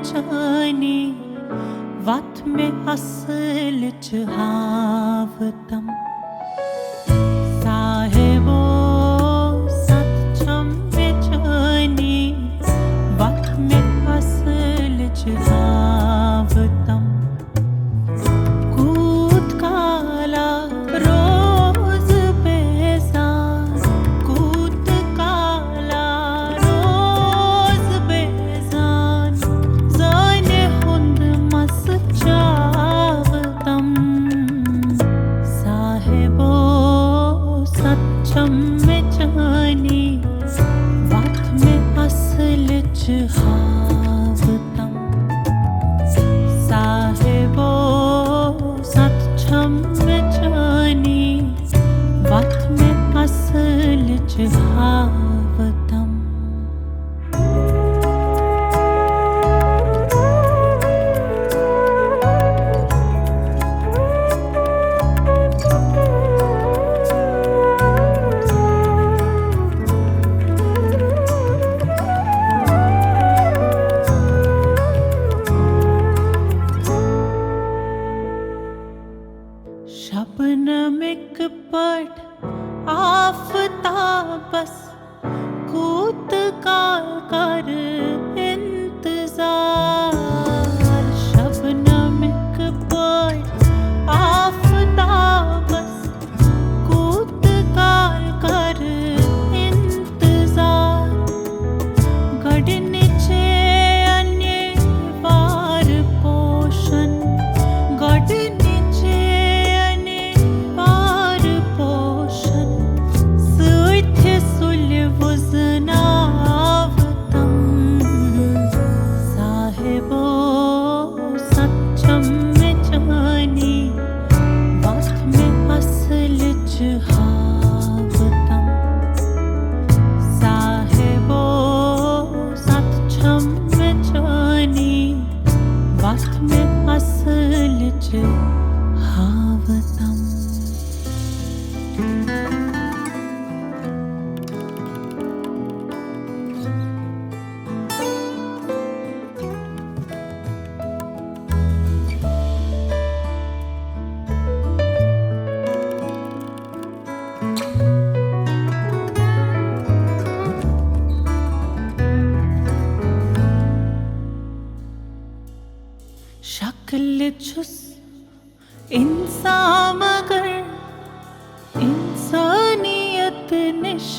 जानी वत में असल च हावतम साहिबो सत छम में जानी वत में असल च हावतम कूद काला रोज बेजार कूद काला रोज बेजान जाने हुंद मस चावतम साहिबो सच्चम में जानी वत में असल च हावतम साहिबो सच्चम में जानी वत में असल च हावतम शबनम एक पट आफताबस कूद काल कर इंतजार शबनम एक पट आफताबस कूद काल कर इंतजार गड़ नीचे अनिवार पोषण गड़ में असल च हावतम शक्ल छुस इंसान मगर इंसानियत निश